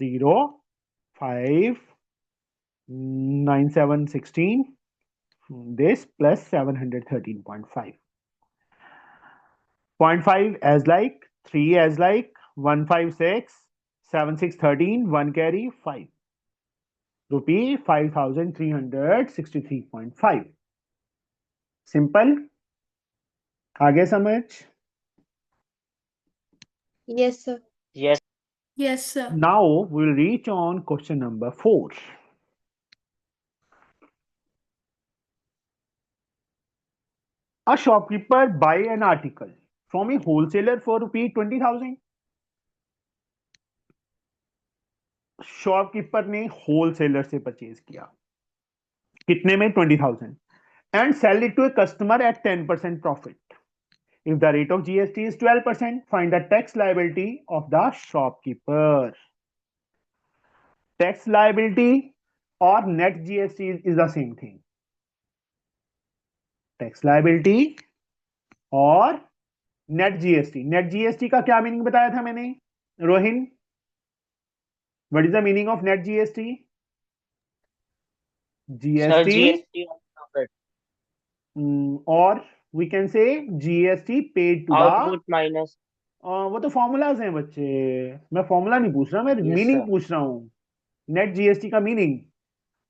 0 5 9 7 16 this plus 713.5, 0.5 as like, 3 as like, 1 5 6 7 6 13, 1 carry 5 rupee 5363.5। Simple, आगे समझ। Yes sir. Yes. Yes sir. Now we'll reach on question number 4. A shopkeeper buy an article from a wholesaler for rupee 20,000. Shopkeeper ने wholesaler से purchase किया, कितने में? 20,000, and sale it to a customer at 10% profit. If the rate of GST is 12%, find the tax liability of the shopkeeper. Tax liability or net GST is the same thing. Tax liability और net GST. Net GST का क्या meaning बताया था मैंने Rohin? What is the meaning of net GST? Sir GST GST on profit. और we can say GST paid to the, output minus. वो तो formulas हैं बच्चे, मैं फॉर्मूला नहीं पूछ रहा, मैं यस मीनिंग सर। पूछ रहा हूं। नेट जीएसटी का meaning,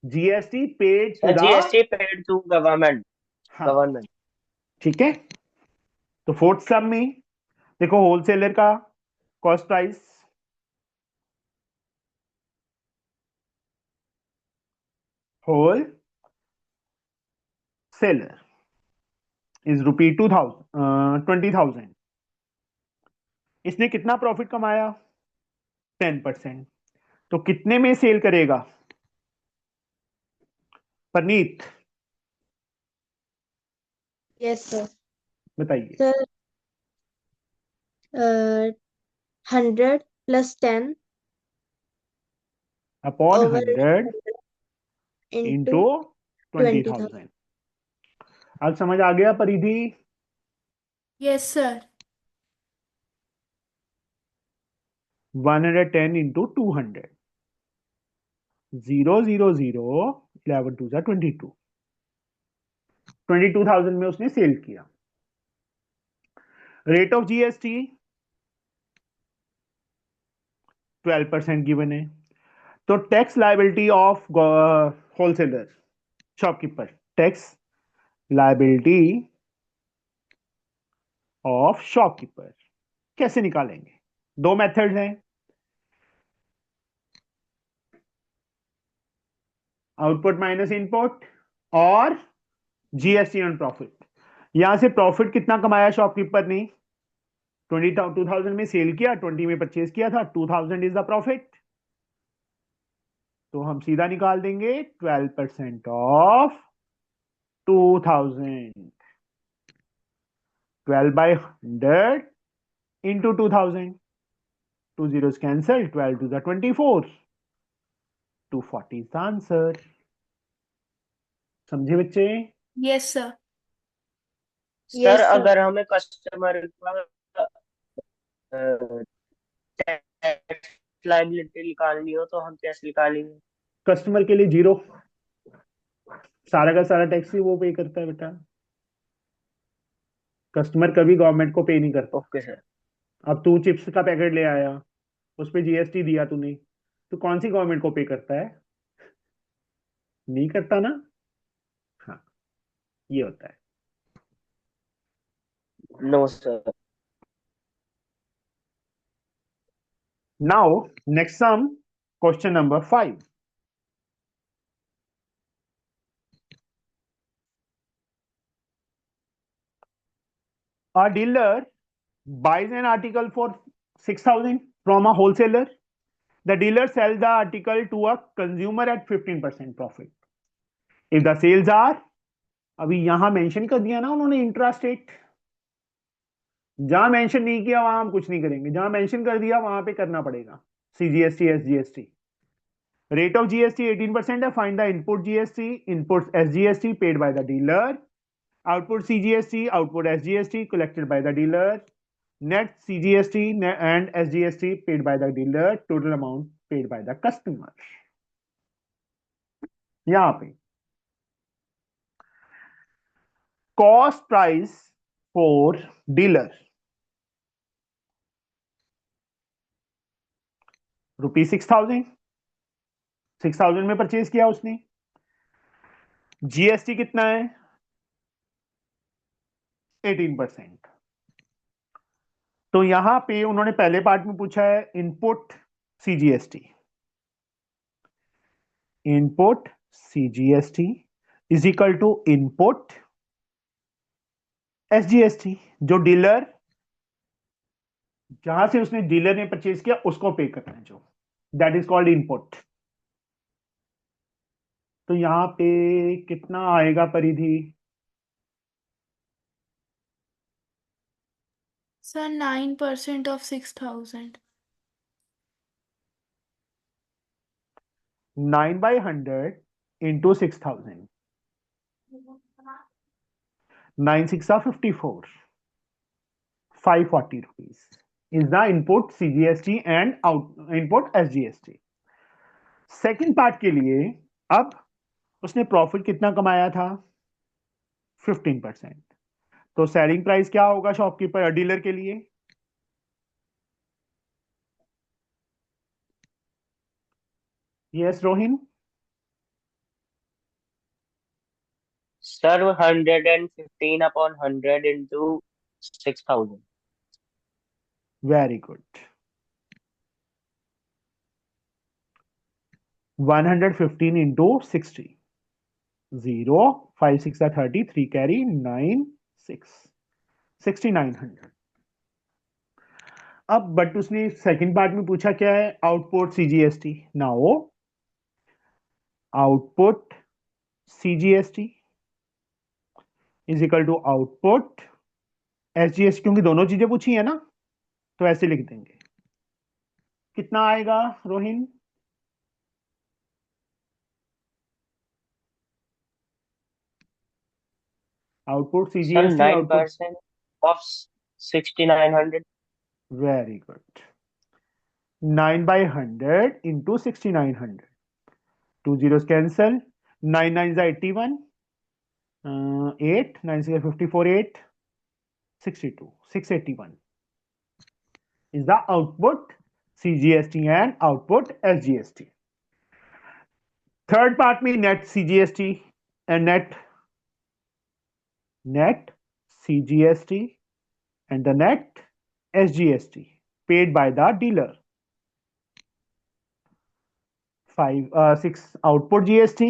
GST paid to sir the, GST paid to government. हाँ, गवर्नमेंट। ठीक है। तो फोर्थ सब में देखो, होलसेलर का cost price, whole seller is rupee 20,000. इसने कितना प्रॉफिट कमाया? 10%. तो कितने में सेल करेगा परनीत? Yes sir. बताइए. Sir 100 + 10 upon over 100 into into 20,000। 20,000. अब समझ आ गया परिधि? Yes sir. 110 इंटू 200. 0 0 0 11 2 22. 22,000 में उसने सेल किया. रेट ऑफ जीएसटी 12% गिवन है. तो tax liability of wholesaler shopkeeper, tax liability of shopkeeper कैसे निकालेंगे? दो मेथड्स हैं. आउटपुट माइनस इनपुट और जीएसटी ऑन प्रॉफिट. यहां से प्रॉफिट कितना कमाया शॉपकीपर ने? 22,000 में सेल किया, 20 में परचेज किया था, 2,000 इज द प्रॉफिट. तो हम सीधा निकाल देंगे 12% of 2,000. 12/100 into 2,000. 2 zeros cancel. 12 to the 24. 240 is the answer. समझे बच्चे? Yes sir. Sir yes sir. अगर हमें कस्टमर का टैक्स लायबिलिटी निकालनी हो तो हम कैसे निकालेंगे? कस्टमर के लिए 0. सारा का सारा टैक्स ही वो पे करता है बेटा. कस्टमर कभी गवर्नमेंट को पे नहीं करता. Okay sir. अब तू चिप्स का पैकेट ले आया, उस पे जीएसटी दिया तूने, तो कौन सी गवर्नमेंट को पे करता है? नहीं करता ना. हाँ, ये होता है. No sir. Now next sum, question number 5. A dealer buys an article for 6,000 from a wholesaler. The dealer sells the article to a consumer at 15% profit. If the sales are, अभी यहां मेंशन कर दिया ना उन्होंने intrastate. जहां mention नहीं किया वहां हम कुछ नहीं करेंगे, जहां मेंशन कर दिया वहां पे करना पड़ेगा. CGST SGST. Rate of GST 18% है. Find the input GST, input SGST paid by the dealer, output CGST, output SGST collected by the dealer, net CGST and SGST paid by the dealer, total amount paid by the customer. यहां पे cost price for dealer ₹6,000. 6,000 में purchase किया उसने. GST कितना है? 18%. तो यहां पे उन्होंने पहले पार्ट में पूछा है input CGST. Input CGST is equal to input SGST, जो डीलर, जहां से उसने डीलर ने परचेज किया उसको पे करना है, जो दैट इज कॉल्ड इनपुट. तो यहां पे कितना आएगा परिधि? Sir 9% of 6,000। 9/100 into 6,000. 9 6 are 54. 540 rupees is the input CGST and out input SGST. Second part के लिए अब उसने प्रॉफिट कितना कमाया था? 15%. तो सेलिंग प्राइस क्या होगा शॉपकीपर डीलर के लिए? Yes Rohin. Sir 115 upon 100 into 6,000. Very good. 115 into 60. 0, 5 6 30, 3 carry, 9 6, 6900। अब बट उसने सेकंड पार्ट में पूछा क्या है, output CGST. Now output CGST is equal to output SGST, क्योंकि दोनों चीजें पूछी है ना, तो ऐसे लिख देंगे। कितना आएगा Rohin? Output sir CGST, output. 9% of 6900। Very good. 9/100 into 6900, 2 zeros cancel, 9 9 81, 8 9 6 54, 8 62, 681 is the output CGST and output SGST. Third part में net CGST and net CGST and the net SGST paid by the dealer. 6 output GST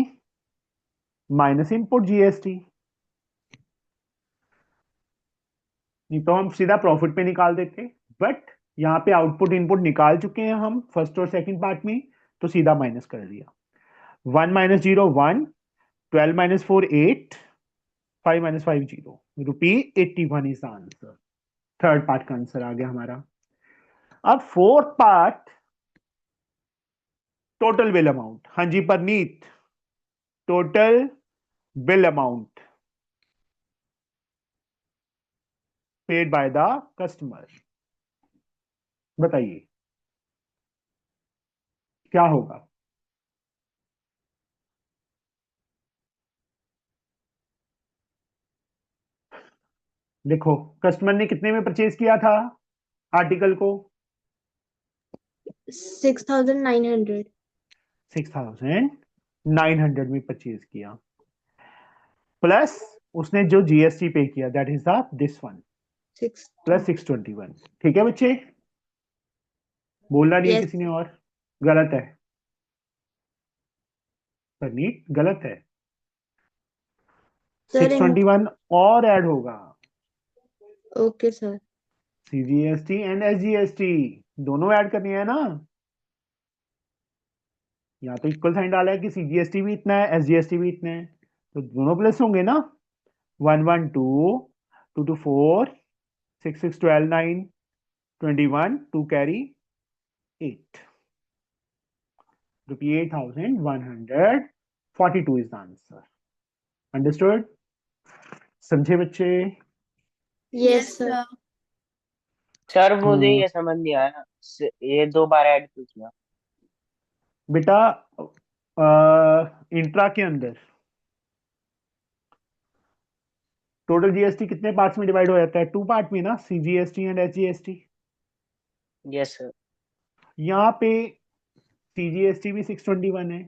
minus input GST, नहीं तो हम सीधा profit पे निकाल देते, but यहाँ पे आउटपुट इनपुट निकाल चुके हैं हम फर्स्ट और सेकंड पार्ट में, तो सीधा माइनस कर दिया। 1 - 0 1, 12 - 4 8, 5 - 5 0, ₹81 इज आंसर। थर्ड पार्ट का आंसर आ गया हमारा। अब fourth part, total bill amount. हाँ जी Parneet, total bill amount paid by the customer, बताइए क्या होगा? देखो कस्टमर ने कितने में परचेज किया था आर्टिकल को? 6900। 6900 में परचेज किया, प्लस उसने जो जीएसटी पे किया, that is the this one, 6 plus 621। ठीक है बच्चे, बोलना नहीं है यस किसी ने और? गलत है परनीत, गलत है। सर। 621 और ऐड होगा, okay sir. CGST and SGST दोनों ऐड करनी है ना। यहाँ तो इक्वल साइन डाला है कि सीजीएसटी भी इतना है, एसजीएसटी भी इतना है, तो दोनों प्लस होंगे ना। 1 1 2, 2 2 4, 6 6 12 9, 21, 2 carry 8, ₹8,142 is the answer. Understood? समझे बच्चे? Yes sir. सर मुझे हाँ ये समझ नहीं आया, ये दो बार ऐड क्यों किया? बेटा, इंट्रा के अंदर टोटल जीएसटी कितने पार्ट्स में डिवाइड हो जाता है? 2 पार्ट में ना, CGST and SGST. Yes sir. यहाँ पे सीजीएसटी भी 621 है,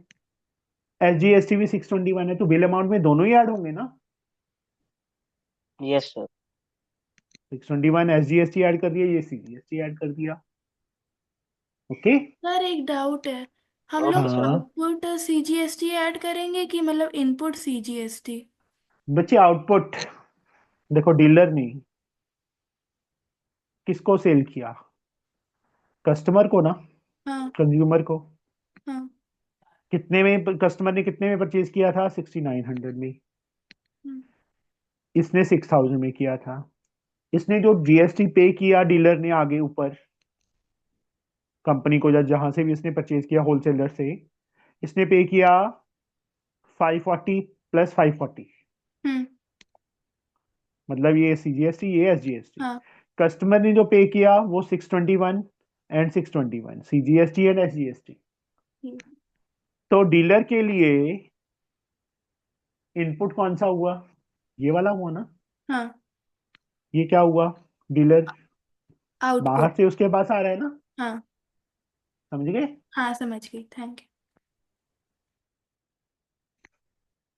एसजीएसटी भी 621 है, तो बिल अमाउंट में दोनों ही ऐड होंगे ना। Yes sir. 621 एसजीएसटी ऐड कर दिया, ये सीजीएसटी ऐड कर दिया। ओके। सर एक डाउट है, हम ओके लोग सर। हाँ आउटपुट सीजीएसटी ऐड करेंगे कि मतलब इनपुट सीजीएसटी? बच्चे, आउटपुट देखो, डीलर ने किसको सेल किया? कस्टमर को ना, हाँ कंज्यूमर को। हाँ। कितने में कस्टमर ने कितने में परचेज किया था? 6900 में। हम्म, इसने 6000 में किया था। इसने जो जीएसटी पे किया डीलर ने आगे ऊपर कंपनी को, जहां से भी इसने परचेज किया होलसेलर से, इसने पे किया 540 प्लस 540, हम्म, मतलब ये सीजीएसटी ये एसजीएसटी। हाँ। कस्टमर ने जो पे किया वो 621 एंड 621, सीजीएसटी एंड एसजीएसटी। हम्म, तो डीलर के लिए इनपुट कौन सा हुआ? ये वाला हुआ ना। हाँ। ये क्या हुआ? डीलर बाहर आउटपुट। से उसके पास आ रहा है ना, हाँ समझ गए? हाँ, समझ गई, थैंक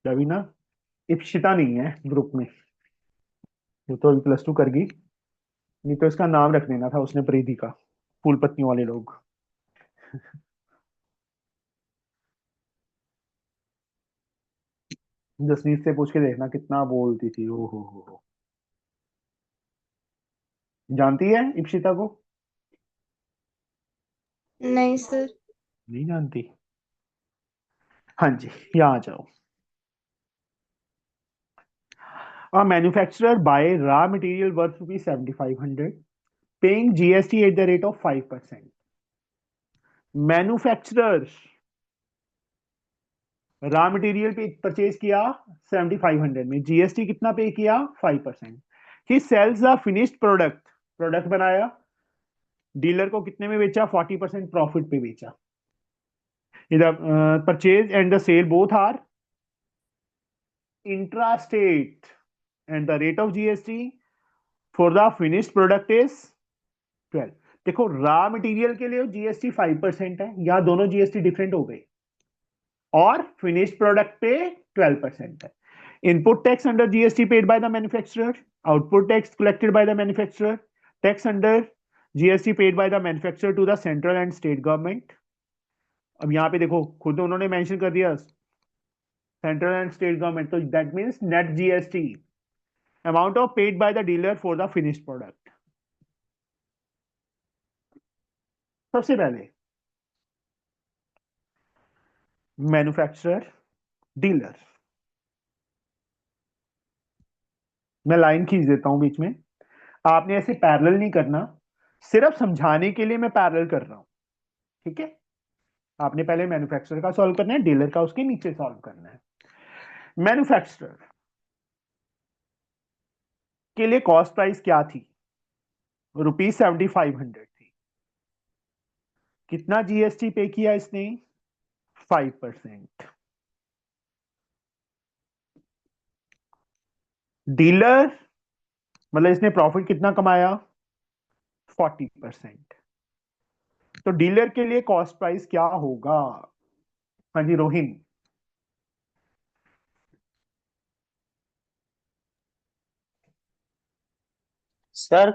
रवि ना, इप्सिता नहीं है ग्रुप में, वो तो अभी +2 कर गई, नहीं तो इसका नाम रख देना था उसने, प्रीति का, फूल पत्तियों वाले लोग। जसनीत से पूछ के देखना कितना बोलती थी। ओ हो, जानती है इप्सिता को? नहीं सर। नहीं जानती? हाँ जी, यहाँ आ जाओ। A manufacturer buy raw material worth rupees 7,500, paying GST at the rate of 5%. Manufacturer raw material पे परचेज किया 7,500 में, जीएसटी कितना पे किया? 5%। He sells the finished product, product बनाया, डीलर को कितने में बेचा? 40% प्रॉफिट पे बेचा। इधर purchase and the sale both are intra state and the rate of GST for the finished product is 12। देखो रॉ मटेरियल के लिए जीएसटी 5% है, या दोनों जीएसटी डिफरेंट हो गए, और फिनिश्ड प्रोडक्ट पे 12% है। Input tax under GST paid by the manufacturer, output tax collected by the manufacturer, tax under GST paid by the manufacturer to the central and state government. अब यहाँ पे देखो खुद उन्होंने मेंशन कर दिया सेंट्रल एंड स्टेट गवर्नमेंट, तो that means net GST amount of paid by the dealer for the finished product. सबसे पहले मैन्युफैक्चरर, डीलर, मैं लाइन खींच देता हूं बीच में, आपने ऐसे पैरेलल नहीं करना, सिर्फ समझाने के लिए मैं पैरेलल कर रहा हूं, ठीक है? आपने पहले मैन्युफैक्चरर का सॉल्व करना है, डीलर का उसके नीचे सॉल्व करना है। मैन्युफैक्चरर के लिए कॉस्ट प्राइस क्या थी? ₹7,500 थी। कितना जीएसटी पे किया इसने? 5%। डीलर मतलब इसने प्रॉफिट कितना कमाया? 40%। तो डीलर के लिए कॉस्ट प्राइस क्या होगा? हाँ जी रोहिन। सर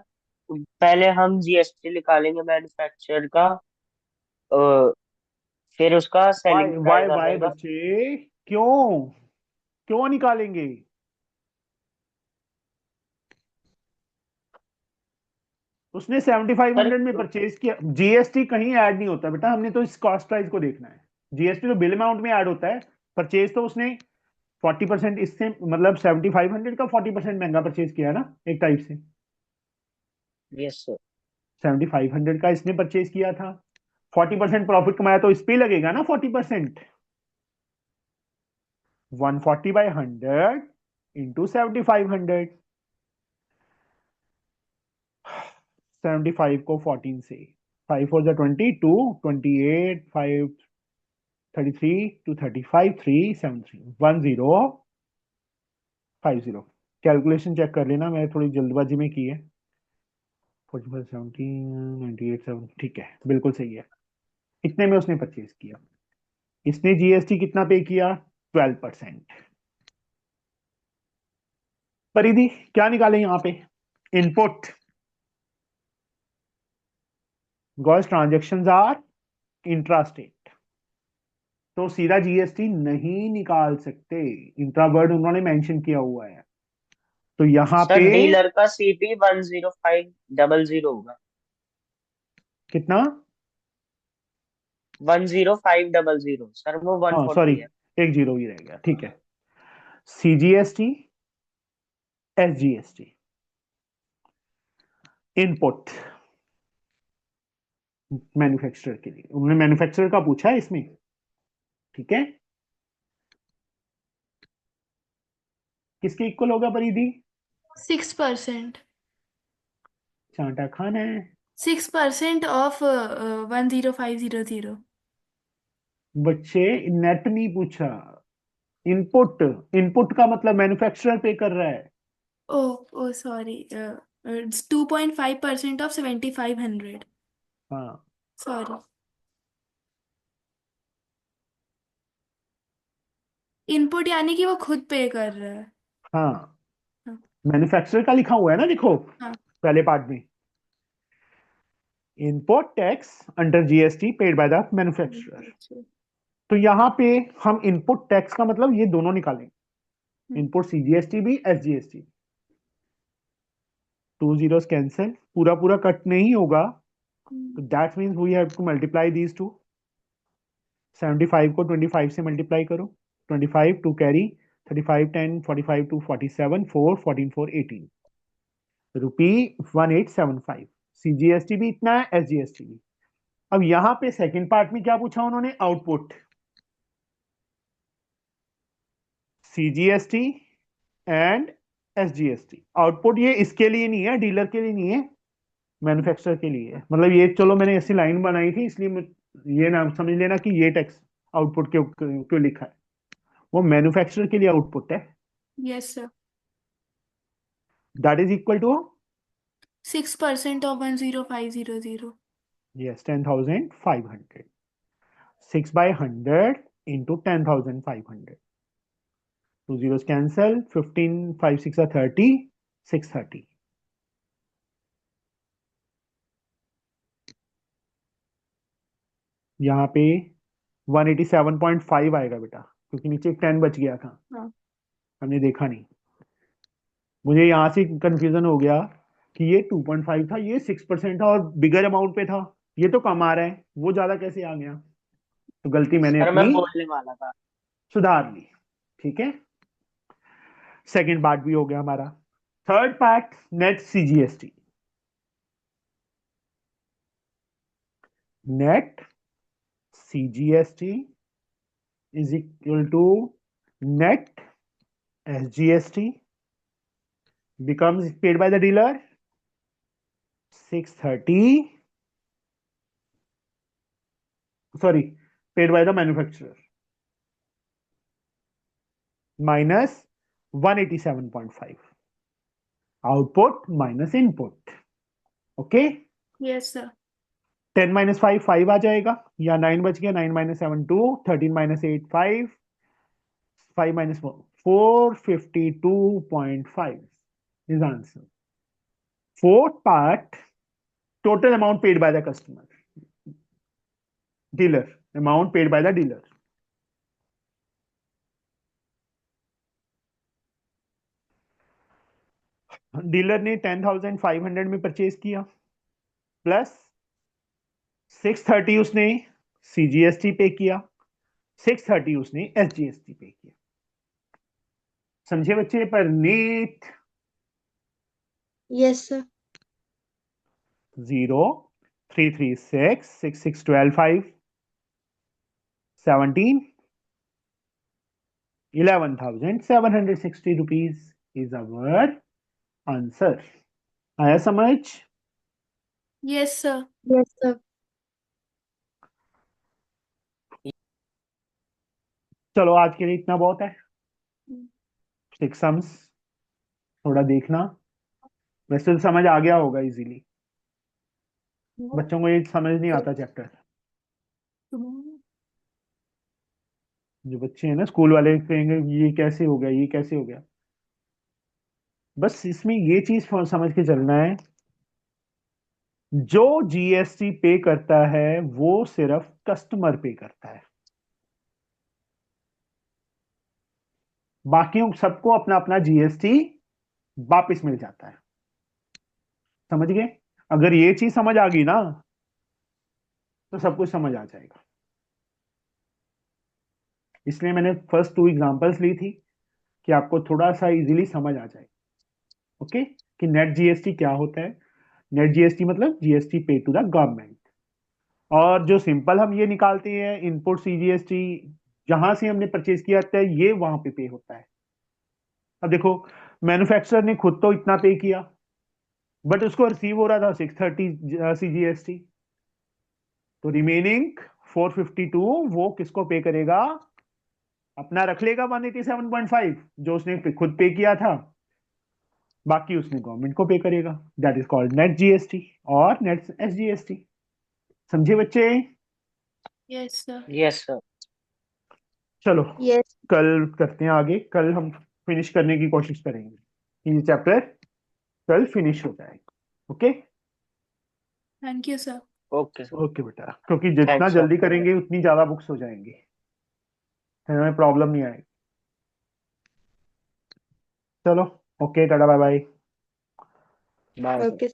पहले हम जीएसटी निकालेंगे मैन्युफैक्चर का, फिर उसका वाई सेलिंग वाई प्राइस आ वाई जाएगा। बच्चे, क्यों क्यों निकालेंगे? उसने सर 7,500 में परचेज किया, जीएसटी कहीं ऐड नहीं होता बेटा, हमने तो इस कॉस्ट प्राइस को देखना है। जीएसटी तो बिल अमाउंट में ऐड होता है, परचेज तो उसने 40% इससे, मतलब 7,500 का 40% महंगा परचेज किया है ना, एक टाइप से। Yes sir. 7,500 का इसने परचेज किया था, 40% प्रॉफिट कमाया, तो इस पे लगेगा ना 40%। 140/100 इंटू 7,500, 75 को 14 से, 5 4 20, 2 28, 5 33 2 35 3 7 3 1050। कैलकुलेशन चेक कर लेना, मैं थोड़ी जल्दबाजी में की है। 45 70 98 7, ठीक है, बिल्कुल सही है। इतने में उसने परचेज किया, इसने जीएसटी कितना पे किया? 12%। परिधि क्या निकाले यहाँ पे? इनपुट, गॉस ट्रांजेक्शन आर इंट्रास्टेट, तो सीधा जीएसटी नहीं निकाल सकते, इंट्रा वर्ड उन्होंने मेंशन किया हुआ है, तो यहाँ सर पे डीलर का सीपी 10500 होगा। कितना? 10500 सर, वो हाँ सॉरी, 140 है। एक जीरो ही रह गया, ठीक है। सीजीएसटी, एसजीएसटी, इनपुट मैन्युफैक्चरर के लिए, उन्होंने मैन्युफैक्चरर का पूछा है इसमें, ठीक है? किसके इक्वल होगा परिधि? 6%। चांटा खाना है। 6% ऑफ 10500। बच्चे नेट नहीं पूछा, इनपुट, इनपुट का मतलब मैन्युफैक्चरर पे कर रहा है। ओ ओ सॉरी, 2.5% ऑफ 7,500। हाँ सॉरी। इनपुट यानी कि वो खुद पे कर रहा है। हाँ, हाँ। मैन्युफैक्चरर का लिखा हुआ है ना, देखो हाँ। पहले पार्ट में, input tax under GST paid by the manufacturer. तो यहाँ पे हम इनपुट टैक्स का मतलब ये दोनों निकालेंगे, इनपुट सीजीएसटी भी एसजीएसटी, 2 zeros कैंसिल, पूरा पूरा कट नहीं होगा, तो that means we have to multiply these two. 75 को 25 से मल्टीप्लाई करो, 25 two carry, 35 10 45 two 47 4 14 4 18 rupee 1875। CGST भी इतना है, एसजीएसटी भी। अब यहां पे सेकंड पार्ट में क्या पूछा उन्होंने, output CGST and SGST. Output ये इसके लिए नहीं है, डीलर के लिए नहीं है, मैन्युफैक्चरर के लिए है। मतलब ये चलो मैंने ऐसी लाइन बनाई थी इसलिए ये ना समझ लेना कि ये टैक्स आउटपुट क्यों लिखा है, वो मैन्युफैक्चरर के लिए आउटपुट है। Yes sir. That is equal to 6% of 10500। Yes 10,500, 6/100 into 10,500, 2 zeros cancel, 15 5 6 are 30, 630। यहाँ पे 187.5 आएगा बेटा, क्योंकि नीचे 10 बच गया था, हाँ। हमने देखा नहीं। मुझे यहाँ से कंफ्यूजन हो गया कि ये 2.5 था, ये 6% था और बिगर अमाउंट पे था, ये तो कम आ रहा है, वो ज्यादा कैसे आ गया? तो गलती मैंने सर मैं अपनी बोलने वाला था। सुधार ली। ठीक है, सेकंड पार्ट भी हो गया हमारा। Third part, net CGST. Net CGST is equal to net SGST becomes paid by the dealer 630, sorry, paid by the manufacturer minus 187.5, output minus input। Okay, yes sir. 10 minus 5 5 आ जाएगा, या 9 बच गया, 9 minus 7 2, 13 minus 8 5, 5 minus 4 452.5 is answer। Fourth part, total amount paid by the customer, dealer, amount paid by the dealer। Dealer ने 10,500 में purchase किया, plus 630 उसने CGST पे किया, 630 उसने एसजीएसटी पे किया। समझे बच्चे? पर NEET yes sir. 0 3 3 6 6 6 12 5 17 11,760 rupees is our answer. आया समझ? Yes sir. Yes sir. चलो आज के लिए इतना बहुत है। 6 सम्स थोड़ा देखना, वैसे तो समझ आ गया होगा इजीली, बच्चों को ये समझ नहीं आता चैप्टर। जो बच्चे हैं ना स्कूल वाले, कहेंगे ये कैसे हो गया, ये कैसे हो गया। बस इसमें ये चीज समझ के चलना है, जो जीएसटी पे करता है वो सिर्फ कस्टमर पे करता है, बाकियों सबको अपना अपना जीएसटी वापस मिल जाता है। समझ गए? अगर ये चीज समझ आ गई ना तो सब कुछ समझ आ जाएगा। इसलिए मैंने फर्स्ट 2 एग्जांपल्स ली थी कि आपको थोड़ा सा इजीली समझ आ जाए। ओके, कि नेट जीएसटी क्या होता है। नेट जीएसटी मतलब जीएसटी पे टू द गवर्नमेंट। और जो सिंपल हम ये निकालते हैं इनपुट सीजीएसटी, जहां से हमने परचेज किया था ये वहां पे होता है। अब देखो, मैन्युफैक्चरर ने खुद तो इतना पे किया, बट उसको रिसीव हो रहा था 630 सीजीएसटी, तो रिमेनिंग 452 वो किसको पे करेगा? अपना रख लेगा 187.5 जो उसने खुद पे किया था, बाकी उसने गवर्नमेंट को पे करेगा। That is called net GST और नेट एसजीएसटी। समझे बच्चे? Yes sir. Yes sir. चलो यस। कल करते हैं आगे, कल हम फिनिश करने की कोशिश करेंगे, ये चैप्टर कल फिनिश हो जाएगा। Okay thank you sir. Okay sir. Okay बेटा, क्योंकि जितना थैंक्स जल्दी सर। करेंगे उतनी ज्यादा बुक्स हो जाएंगी, हमें प्रॉब्लम नहीं आएगी। चलो, okay, tata, bye bye. Bye sir. Okay